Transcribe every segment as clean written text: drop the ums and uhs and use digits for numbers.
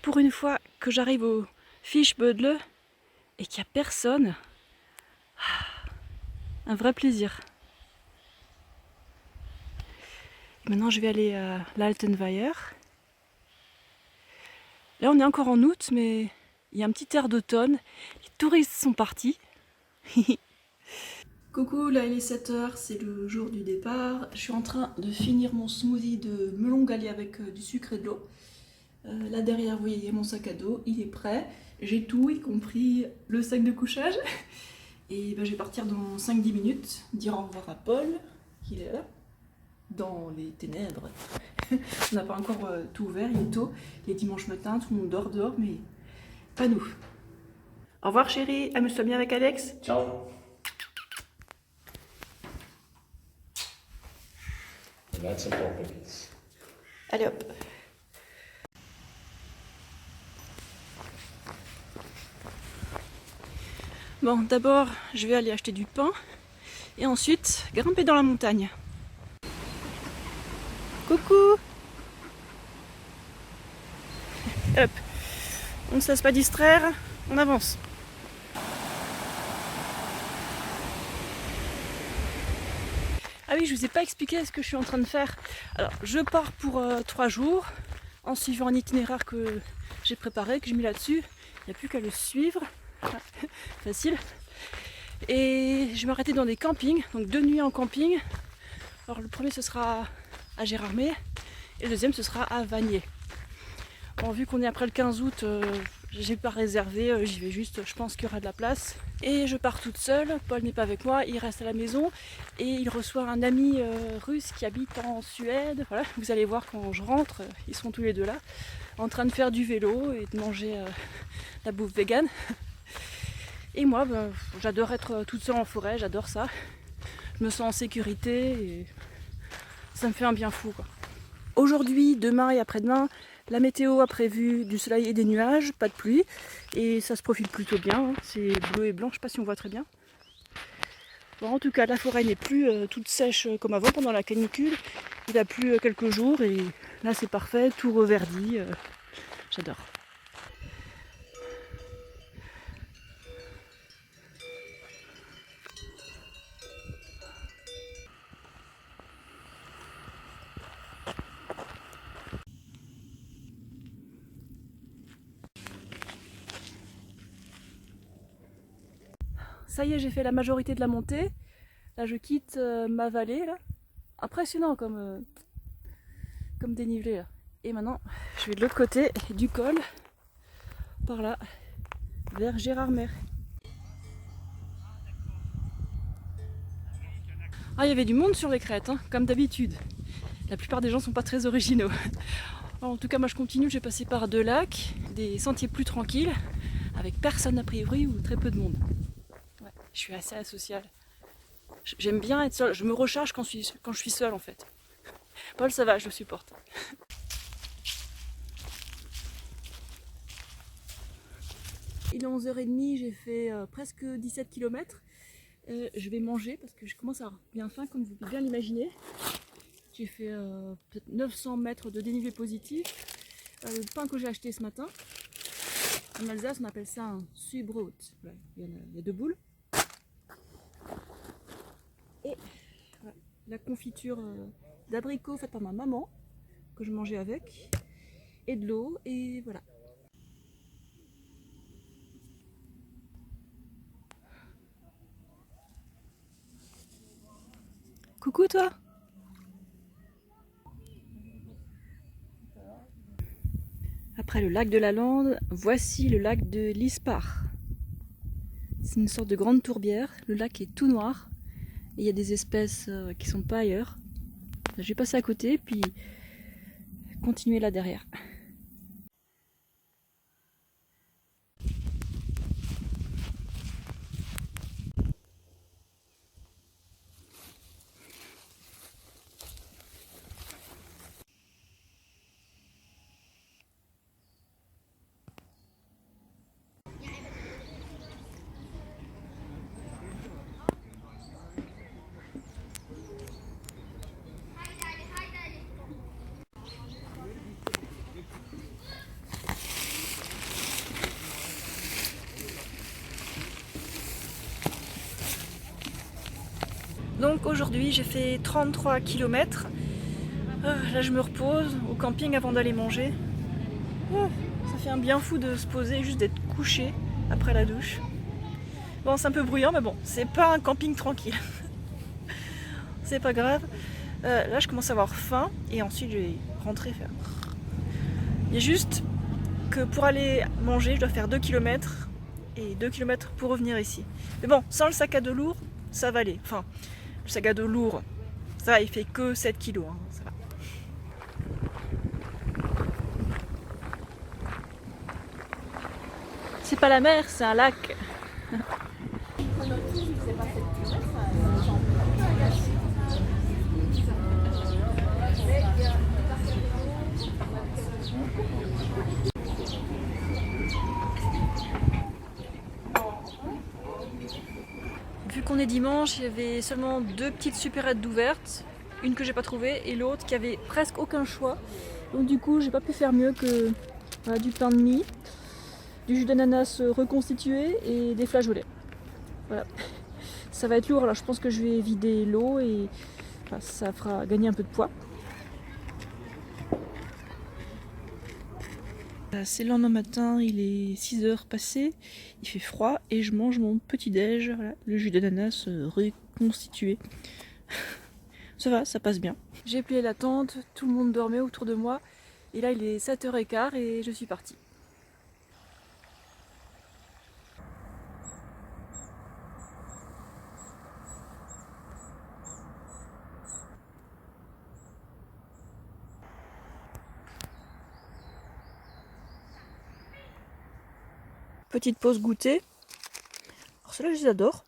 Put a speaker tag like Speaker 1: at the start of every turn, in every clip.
Speaker 1: pour une fois que j'arrive au Fischbödle et qu'il n'y a personne, un vrai plaisir. Et maintenant je vais aller à l'Altenweiher. Là on est encore en août, mais il y a un petit air d'automne. Les touristes sont partis. Coucou, là il est 7h, c'est le jour du départ. Je suis en train de finir mon smoothie de melon galé avec du sucre et de l'eau. Là derrière, vous voyez mon sac à dos, il est prêt. J'ai tout, y compris le sac de couchage. Et ben, je vais partir dans 5-10 minutes, dire au revoir à Paul, qui est là, dans les ténèbres. On n'a pas encore tout ouvert, il est tôt. Il est dimanche matin, tout le monde dort dehors, mais pas nous. Au revoir chérie, amuse-toi bien avec Alex.
Speaker 2: Ciao. And that's a porpoise.
Speaker 1: Allez hop. Bon, d'abord, je vais aller acheter du pain et ensuite grimper dans la montagne. Coucou! Hop, on ne se laisse pas distraire, on avance. Ah oui, je vous ai pas expliqué ce que je suis en train de faire. Alors, je pars pour 3 jours en suivant un itinéraire que j'ai préparé, que j'ai mis là-dessus. Il n'y a plus qu'à le suivre. Facile. Et je vais m'arrêter dans des campings, donc 2 nuits en camping. Alors le premier ce sera à Gérardmer et le deuxième ce sera à Vanier. Bon, vu qu'on est après le 15 août, j'ai pas réservé, j'y vais juste, je pense qu'il y aura de la place. Et je pars toute seule, Paul n'est pas avec moi, il reste à la maison et il reçoit un ami russe qui habite en Suède. Voilà, vous allez voir quand je rentre, ils seront tous les deux là, en train de faire du vélo et de manger la bouffe végane. Et moi, ben, j'adore être toute seule en forêt, j'adore ça. Je me sens en sécurité et ça me fait un bien fou, quoi. Aujourd'hui, demain et après-demain, la météo a prévu du soleil et des nuages, pas de pluie. Et ça se profile plutôt bien, hein. C'est bleu et blanc, je sais pas si on voit très bien. Bon, en tout cas, la forêt n'est plus toute sèche comme avant pendant la canicule. Il a plu quelques jours et là c'est parfait, tout reverdit. J'adore. Ça y est, j'ai fait la majorité de la montée. Là, je quitte ma vallée. Là. Impressionnant comme dénivelé. Là. Et maintenant, je vais de l'autre côté du col, par là, vers Gérardmer. Ah, il y avait du monde sur les crêtes, hein, comme d'habitude. La plupart des gens sont pas très originaux. Alors, en tout cas, moi je continue, j'ai passé par 2 lacs, des sentiers plus tranquilles, avec personne a priori ou très peu de monde. Ouais, je suis assez asociale. J'aime bien être seule, je me recharge quand je suis seule en fait. Paul, ça va, je le supporte. Il est 11h30, j'ai fait presque 17 km. Je vais manger parce que je commence à avoir bien faim, comme vous pouvez bien l'imaginer. J'ai fait peut-être 900 mètres de dénivelé positif. Le pain que j'ai acheté ce matin, en Alsace on appelle ça un Süßbrot. Voilà, il y a 2 boules. Et voilà, la confiture d'abricot faite par ma maman, que je mangeais avec. Et de l'eau, et voilà. Coucou toi! Après le lac de la Lande, voici le lac de l'Ispar. C'est une sorte de grande tourbière. Le lac est tout noir et il y a des espèces qui sont pas ailleurs. Je vais passer à côté puis continuer là derrière. Donc aujourd'hui j'ai fait 33 km. Là je me repose au camping avant d'aller manger. Ça fait un bien fou de se poser, juste d'être couché après la douche. Bon, c'est un peu bruyant, mais bon, c'est pas un camping tranquille. C'est pas grave. Là je commence à avoir faim et ensuite je vais rentrer faire. Il y a juste que pour aller manger je dois faire 2 km et 2 km pour revenir ici. Mais bon, sans le sac à dos lourd, ça va aller. Enfin, le sac à dos lourd, ça il fait que 7 kg, hein, ça va. C'est pas la mer, c'est un lac. Vu qu'on est dimanche, il y avait seulement 2 petites supérettes d'ouvertes, une que j'ai pas trouvée et l'autre qui avait presque aucun choix. Donc du coup, j'ai pas pu faire mieux que voilà, du pain de mie, du jus d'ananas reconstitué et des flageolets. Voilà. Ça va être lourd, alors je pense que je vais vider l'eau et enfin, ça fera gagner un peu de poids. C'est le lendemain matin, il est 6h passé, il fait froid et je mange mon petit déj, voilà, le jus d'ananas reconstitué. Ça va, ça passe bien. J'ai plié la tente, tout le monde dormait autour de moi et là il est 7h15 et je suis partie. Petite pause goûter. Alors ceux-là, je les adore.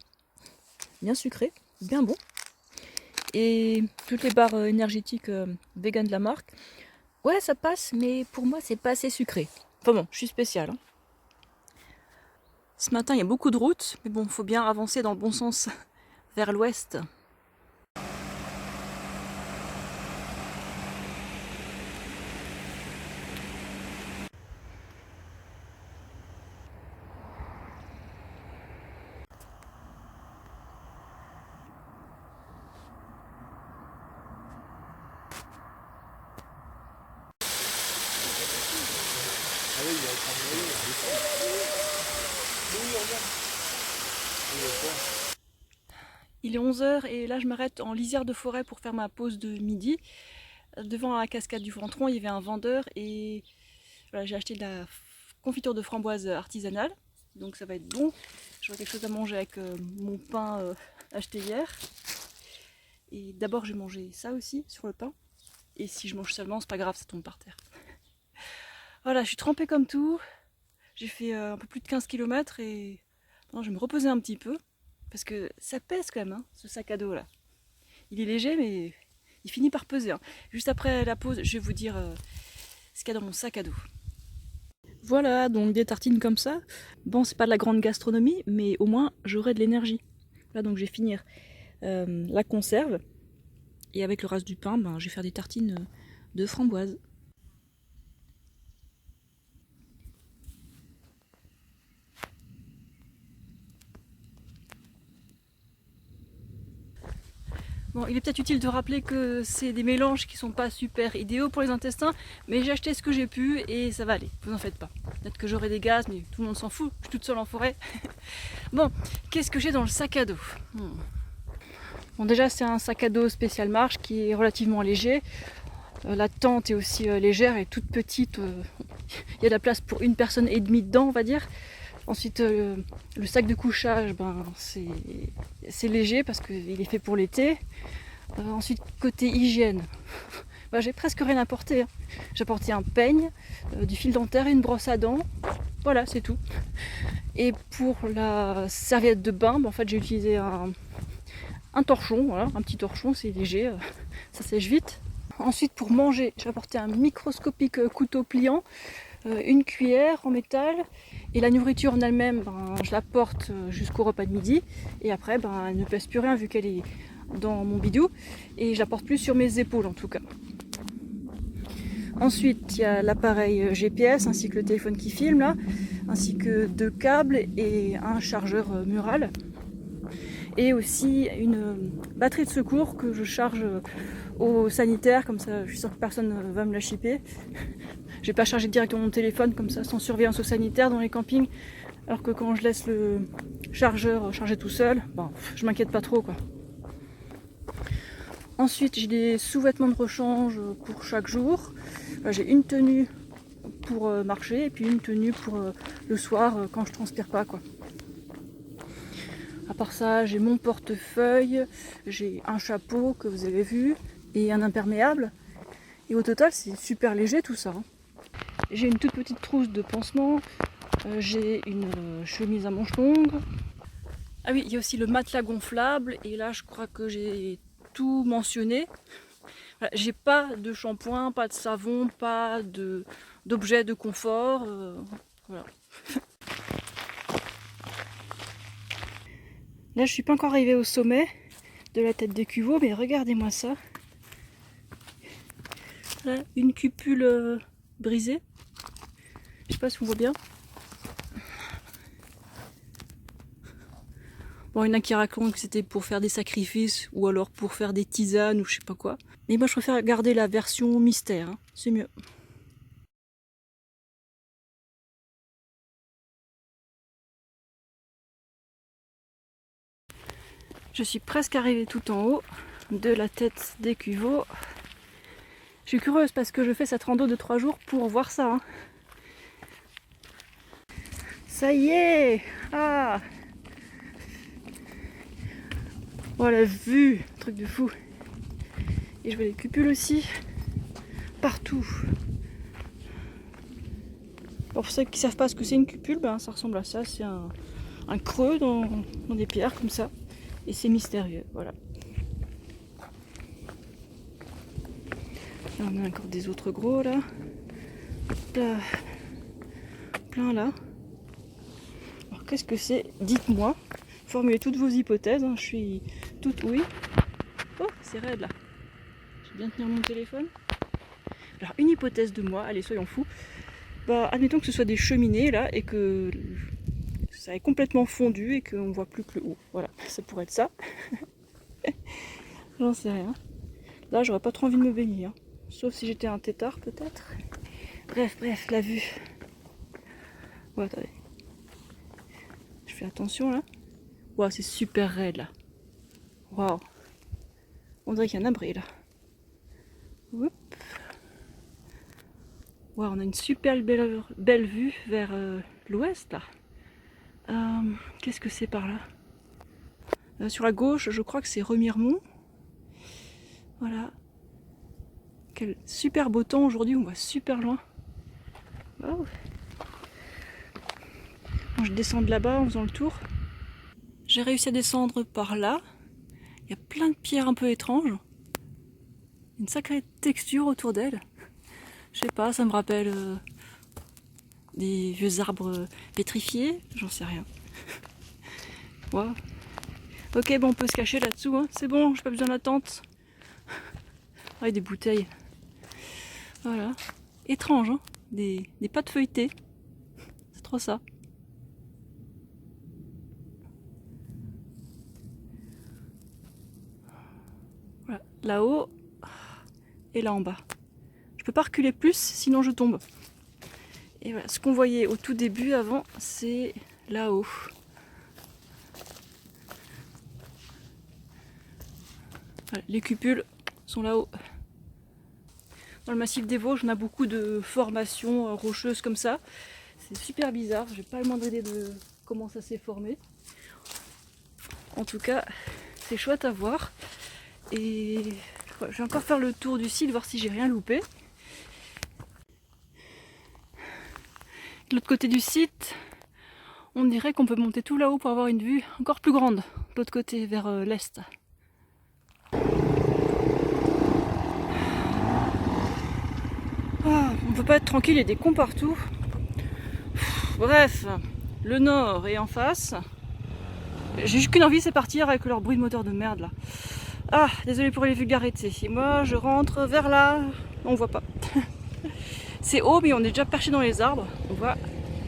Speaker 1: Bien sucré, bien bon. Et toutes les barres énergétiques vegan de la marque. Ouais, ça passe, mais pour moi, c'est pas assez sucré. Enfin bon, je suis spéciale. Hein. Ce matin, il y a beaucoup de routes, mais bon, faut bien avancer dans le bon sens, vers l'ouest. Il est 11h et là je m'arrête en lisière de forêt pour faire ma pause de midi. Devant la cascade du Ventron, il y avait un vendeur et voilà, j'ai acheté de la confiture de framboise artisanale. Donc ça va être bon. J'aurai quelque chose à manger avec mon pain acheté hier. Et d'abord j'ai mangé ça aussi sur le pain. Et si je mange seulement, c'est pas grave, ça tombe par terre. Voilà, je suis trempée comme tout. J'ai fait un peu plus de 15 km et non, je vais me reposer un petit peu. Parce que ça pèse quand même, hein, ce sac à dos là. Il est léger, mais il finit par peser. Hein. Juste après la pause, je vais vous dire ce qu'il y a dans mon sac à dos. Voilà, donc des tartines comme ça. Bon, c'est pas de la grande gastronomie, mais au moins j'aurai de l'énergie. Là, donc je vais finir la conserve. Et avec le reste du pain, ben, je vais faire des tartines de framboise. Bon, il est peut-être utile de rappeler que c'est des mélanges qui sont pas super idéaux pour les intestins, mais j'ai acheté ce que j'ai pu et ça va aller, vous en faites pas. Peut-être que j'aurai des gaz, mais tout le monde s'en fout, je suis toute seule en forêt. Bon, qu'est-ce que j'ai dans le sac à dos? Bon, déjà c'est un sac à dos spécial marche qui est relativement léger. La tente est aussi légère et toute petite. Il y a de la place pour 1,5 personne dedans, on va dire. Ensuite, le sac de couchage, ben, c'est léger parce qu'il est fait pour l'été. Ensuite, côté hygiène, ben, j'ai presque rien apporté. Hein. J'ai apporté un peigne, du fil dentaire et une brosse à dents. Voilà, c'est tout. Et pour la serviette de bain, ben, en fait, j'ai utilisé un torchon, voilà, un petit torchon, c'est léger, ça sèche vite. Ensuite, pour manger, j'ai apporté un microscopique couteau pliant, une cuillère en métal, et la nourriture en elle-même, ben, je la porte jusqu'au repas de midi, et après, ben, elle ne pèse plus rien vu qu'elle est dans mon bidou, et je la porte plus sur mes épaules en tout cas. Ensuite, il y a l'appareil GPS ainsi que le téléphone qui filme là, ainsi que 2 câbles et un chargeur mural. et aussi une batterie de secours que je charge au sanitaire, comme ça je suis sûre que personne ne va me la chipper. Je vais pas charger directement mon téléphone comme ça sans surveillance au sanitaire dans les campings, alors que quand je laisse le chargeur charger tout seul, bon, je m'inquiète pas trop quoi. Ensuite j'ai des sous-vêtements de rechange pour chaque jour. J'ai une tenue pour marcher et puis une tenue pour le soir quand je transpire pas quoi. À part ça, j'ai mon portefeuille, j'ai un chapeau que vous avez vu et un imperméable. Et au total, c'est super léger tout ça. J'ai une toute petite trousse de pansement, j'ai une chemise à manches longues. Ah oui, il y a aussi le matelas gonflable et là, je crois que j'ai tout mentionné. Voilà, j'ai pas de shampoing, pas de savon, pas d'objets de confort. Voilà. Là, je suis pas encore arrivée au sommet de la tête des Cuveaux, mais regardez-moi ça. Là, une cupule brisée. Je sais pas si on voit bien. Bon, il y en a qui racontent que c'était pour faire des sacrifices ou alors pour faire des tisanes ou je sais pas quoi. Mais moi, je préfère garder la version mystère, hein. C'est mieux. Je suis presque arrivée tout en haut de la tête des Cuveaux. Je suis curieuse parce que je fais cette rando de 3 jours pour voir ça. Hein. Ça y est! Ah! Oh la vue! Truc de fou! Et je vois les cupules aussi. Partout. Alors pour ceux qui ne savent pas ce que c'est une cupule, ben, ça ressemble à ça. C'est un creux dans des pierres comme ça. Et c'est mystérieux, voilà. Là, on a encore des autres gros là. Là. Plein là. Alors qu'est-ce que c'est? Dites-moi. Formulez toutes vos hypothèses. Hein. Je suis toute ouïe. Oh, c'est raide là. Je vais bien tenir mon téléphone. Alors une hypothèse de moi, allez soyons fous. Bah, admettons que ce soit des cheminées là et que ça est complètement fondu et qu'on voit plus que le haut. Voilà, ça pourrait être ça. J'en sais rien. Là, j'aurais pas trop envie de me baigner. Hein. Sauf si j'étais un tétard, peut-être. Bref, la vue. Ouais, attendez. Je fais attention là. Waouh, c'est super raide là. Waouh. On dirait qu'il y a un abri là. Oups. Waouh, on a une super belle vue vers l'ouest là. Qu'est-ce que c'est par là? Sur la gauche, je crois que c'est Remiremont. Voilà. Quel super beau temps aujourd'hui, on voit super loin. Wow. Bon, je descends de là-bas en faisant le tour. J'ai réussi à descendre par là. Il y a plein de pierres un peu étranges. Une sacrée texture autour d'elles. Je sais pas, ça me rappelle des vieux arbres pétrifiés, j'en sais rien. Wow. Ok, bon, on peut se cacher là-dessous, hein. C'est bon, j'ai pas besoin d'attente. Ah, des bouteilles. Voilà. Étrange, hein. Des pâtes feuilletées. C'est trop ça. Voilà. Là-haut et là en bas. Je peux pas reculer plus, sinon je tombe. Et voilà, ce qu'on voyait au tout début avant, c'est là-haut. Voilà, les cupules sont là-haut. Dans le massif des Vosges, on a beaucoup de formations rocheuses comme ça. C'est super bizarre, j'ai pas le moindre idée de comment ça s'est formé. En tout cas, c'est chouette à voir. Et voilà, je vais encore faire le tour du site, voir si j'ai rien loupé. De l'autre côté du site, on dirait qu'on peut monter tout là-haut pour avoir une vue encore plus grande, de l'autre côté, vers l'est. Ah, on peut pas être tranquille, il y a des cons partout. Bref, le nord est en face. J'ai juste qu'une envie, c'est partir avec leur bruit de moteur de merde là. Ah, désolé pour les vulgarités. Et moi, je rentre vers là, on voit pas. C'est haut, mais on est déjà perché dans les arbres. On voit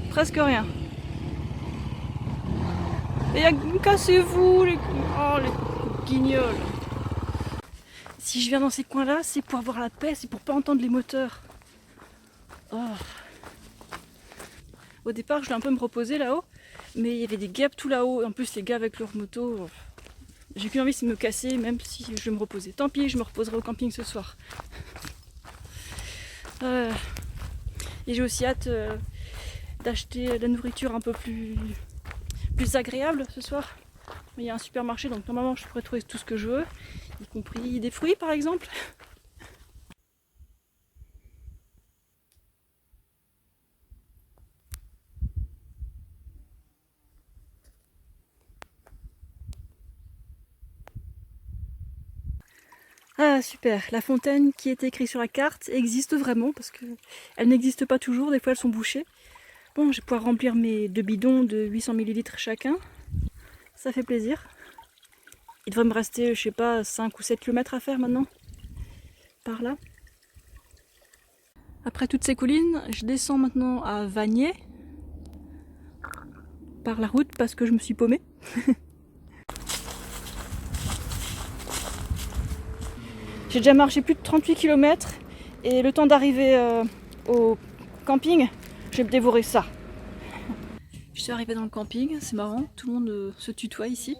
Speaker 1: presque rien. Et cassez-vous les... Oh, les guignols. Si je viens dans ces coins-là, c'est pour avoir la paix, c'est pour pas entendre les moteurs. Oh. Au départ, je voulais un peu me reposer là-haut, mais il y avait des guêpes tout là-haut. En plus, les gars avec leur moto, j'ai qu'une envie de me casser, même si je vais me reposer. Tant pis, je me reposerai au camping ce soir. Et j'ai aussi hâte d'acheter de la nourriture un peu plus agréable ce soir. Il y a un supermarché, donc normalement je pourrais trouver tout ce que je veux, y compris des fruits par exemple. Ah super, la fontaine qui est écrite sur la carte existe vraiment parce que elle n'existe pas toujours, des fois elles sont bouchées. Bon, je vais pouvoir remplir mes 2 bidons de 800 ml chacun, ça fait plaisir. Il devrait me rester, je sais pas, 5 ou 7 km à faire maintenant, par là. Après toutes ces collines, je descends maintenant à Vanier, par la route parce que je me suis paumée. J'ai déjà marché plus de 38 km et le temps d'arriver au camping, j'ai dévoré ça. Je suis arrivée dans le camping, c'est marrant, tout le monde se tutoie ici.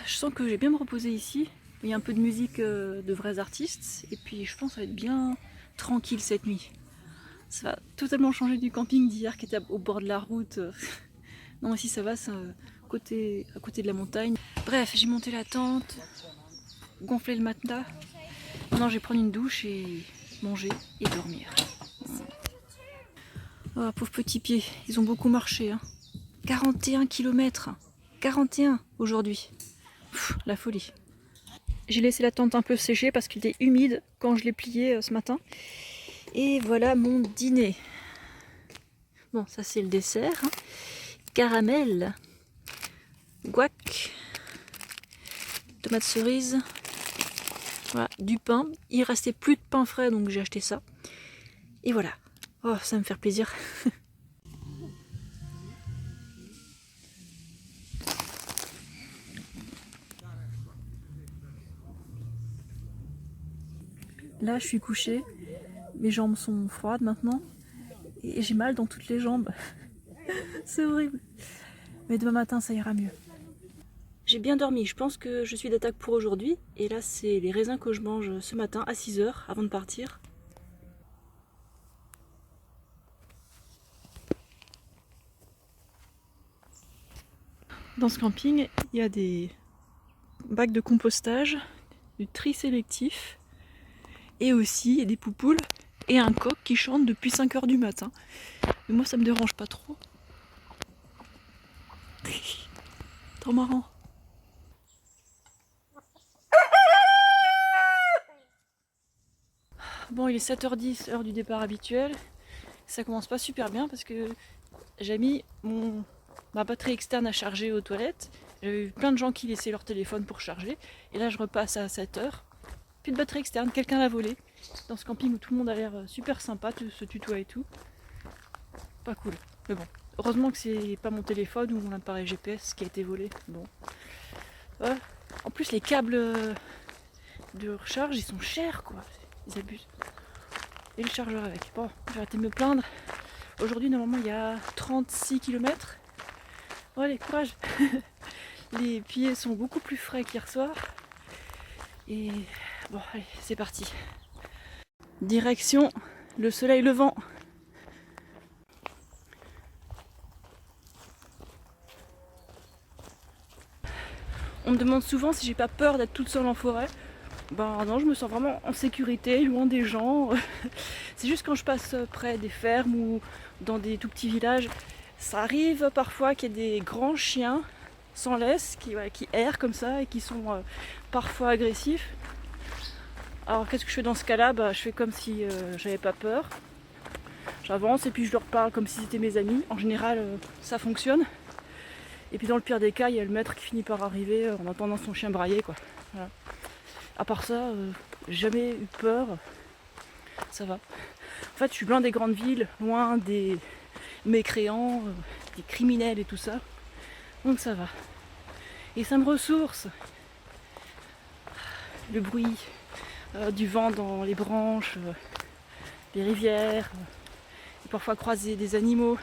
Speaker 1: Je sens que j'ai bien me reposer ici. Il y a un peu de musique de vrais artistes et puis je pense que ça va être bien tranquille cette nuit. Ça va totalement changer du camping d'hier qui était au bord de la route. Non, ici ça va, c'est à côté de la montagne. Bref, j'ai monté la tente, gonflé le matelas. Maintenant je vais prendre une douche et manger et dormir. Oh, pauvres petits pieds, ils ont beaucoup marché. Hein. 41 km. 41 aujourd'hui. La folie. J'ai laissé la tente un peu sécher parce qu'il était humide quand je l'ai plié ce matin. Et voilà mon dîner. Bon, ça c'est le dessert. Hein. Caramel, guac, tomates cerises, voilà, du pain. Il restait plus de pain frais donc j'ai acheté ça. Et voilà. Oh, ça va me faire plaisir. Là, je suis couchée. Mes jambes sont froides maintenant. Et j'ai mal dans toutes les jambes. C'est horrible. Mais demain matin, ça ira mieux. J'ai bien dormi. Je pense que je suis d'attaque pour aujourd'hui. Et là, c'est les raisins que je mange ce matin à 6 h avant de partir. Dans ce camping, il y a des bacs de compostage, du tri sélectif et aussi des poupoules et un coq qui chante depuis 5 h du matin. Mais moi ça me dérange pas trop. Trop marrant. Bon, il est 7 h 10, heure du départ habituel. Ça commence pas super bien parce que j'ai mis ma batterie externe à charger aux toilettes. J'avais vu plein de gens qui laissaient leur téléphone pour charger. Et là je repasse à 7 h. Plus de batterie externe, quelqu'un l'a volé. Dans ce camping où tout le monde a l'air super sympa, se tutoie et tout. Pas cool. Mais bon, heureusement que c'est pas mon téléphone ou mon appareil GPS qui a été volé. Bon. Ouais. En plus les câbles de recharge ils sont chers quoi. Ils abusent. Et le chargeur avec. Bon, j'ai arrêté de me plaindre. Aujourd'hui normalement il y a 36 km. Bon allez, courage. Les pieds sont beaucoup plus frais qu'hier soir. Et bon allez, c'est parti. Direction le soleil levant. On me demande souvent si j'ai pas peur d'être toute seule en forêt. Ben non, je me sens vraiment en sécurité, loin des gens. C'est juste quand je passe près des fermes ou dans des tout petits villages, ça arrive parfois qu'il y ait des grands chiens sans laisse qui errent comme ça et qui sont parfois agressifs. Alors qu'est-ce que je fais dans ce cas-là? Je fais comme si j'avais pas peur. J'avance et puis je leur parle comme si c'était mes amis. En général, ça fonctionne. Et puis dans le pire des cas, il y a le maître qui finit par arriver en entendant son chien brailler, quoi. Voilà. À part ça, jamais eu peur. Ça va. En fait, je suis loin des grandes villes, loin des mécréants, des criminels et tout ça. Donc ça va. Et ça me ressource. Le bruit du vent dans les branches, les rivières, et parfois croiser des animaux.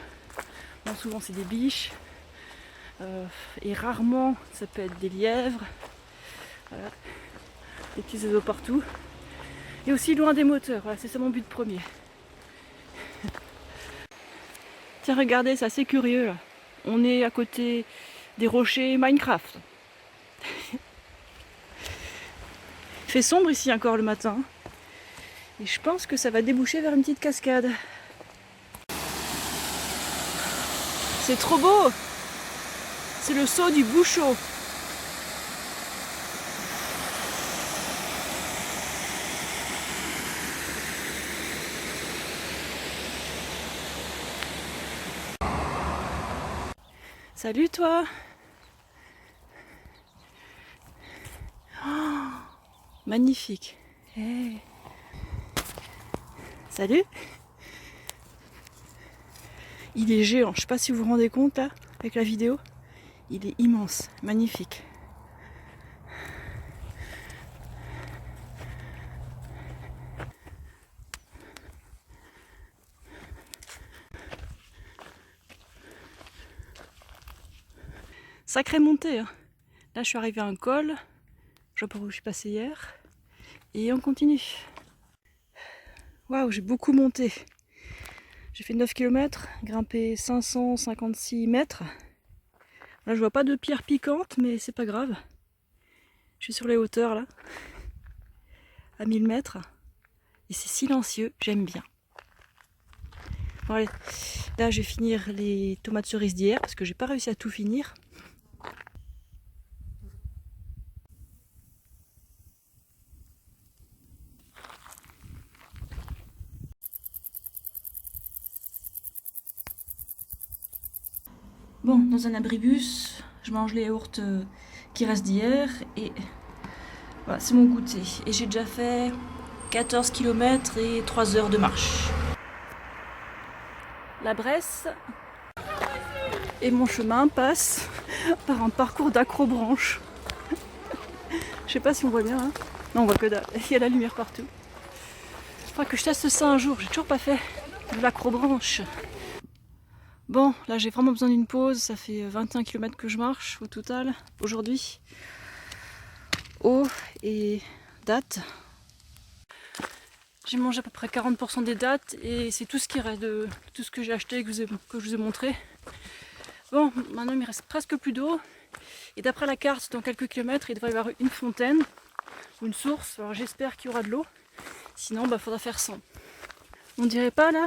Speaker 1: Bon, souvent c'est des biches. Et rarement ça peut être des lièvres. Voilà. Des petits oiseaux partout. Et aussi loin des moteurs. Voilà, c'est ça mon but premier. Tiens, regardez, c'est assez curieux là. On est à côté des rochers Minecraft. Il fait sombre ici encore le matin. Et je pense que ça va déboucher vers une petite cascade. C'est trop beau! C'est le saut du Bouchot. Salut toi! Oh, magnifique! Hey. Salut! Il est géant, je sais pas si vous vous rendez compte là, avec la vidéo. Il est immense, magnifique. Sacrée montée, hein. Là je suis arrivée à un col, je sais pas où je suis passée hier, et on continue. Waouh, j'ai beaucoup monté. J'ai fait 9 km, grimpé 556 mètres. Là je vois pas de pierres piquantes, mais c'est pas grave. Je suis sur les hauteurs là, à 1000 mètres, et c'est silencieux, j'aime bien. Bon, allez. Là je vais finir les tomates cerises d'hier, parce que j'ai pas réussi à tout finir. Bon, dans un abribus, je mange les yaourts qui restent d'hier et voilà, c'est mon goûter. Et j'ai déjà fait 14 km et 3 heures de marche. La Bresse et mon chemin passe par un parcours d'accrobranche. Je sais pas si on voit bien, hein. Non, on voit que dalle. Il y a la lumière partout. Il faudra que je teste ça un jour, j'ai toujours pas fait de l'accrobranche. Bon, là j'ai vraiment besoin d'une pause, ça fait 21 km que je marche au total aujourd'hui. Eau et dattes. J'ai mangé à peu près 40% des dattes et c'est tout ce qui reste de tout ce que j'ai acheté que je vous ai montré. Bon, maintenant il me reste presque plus d'eau et d'après la carte, dans quelques kilomètres, il devrait y avoir une fontaine ou une source. Alors j'espère qu'il y aura de l'eau, sinon il faudra faire sans. On dirait pas là,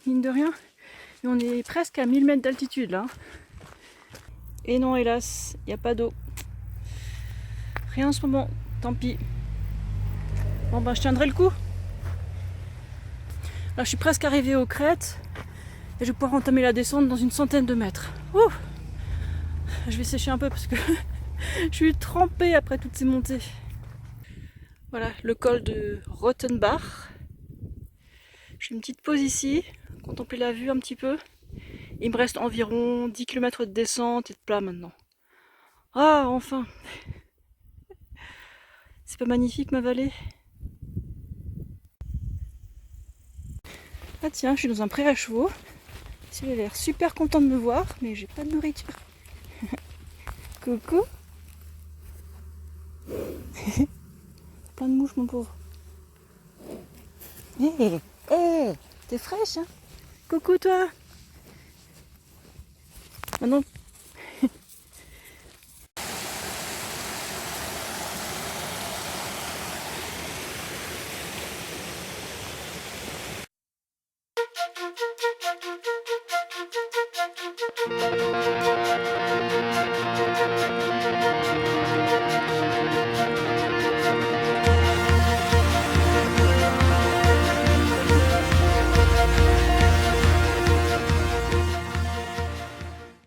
Speaker 1: mine de rien. Et on est presque à 1000 mètres d'altitude là. Et non, hélas, il n'y a pas d'eau. Rien en ce moment, tant pis. Bon ben je tiendrai le coup. Là je suis presque arrivée aux crêtes. Et je vais pouvoir entamer la descente dans une centaine de mètres. Ouh, je vais sécher un peu parce que je suis trempée après toutes ces montées. Voilà, le col de Rottenbach. Je fais une petite pause ici, contempler la vue un petit peu. Il me reste environ 10 km de descente et de plat maintenant. Ah, enfin! C'est pas magnifique ma vallée? Ah tiens, je suis dans un pré à chevaux. Il a l'air super content de me voir, mais j'ai pas de nourriture. Coucou! Plein de mouches mon pauvre. Hé, hé, t'es fraîche hein? Coucou toi! Maintenant.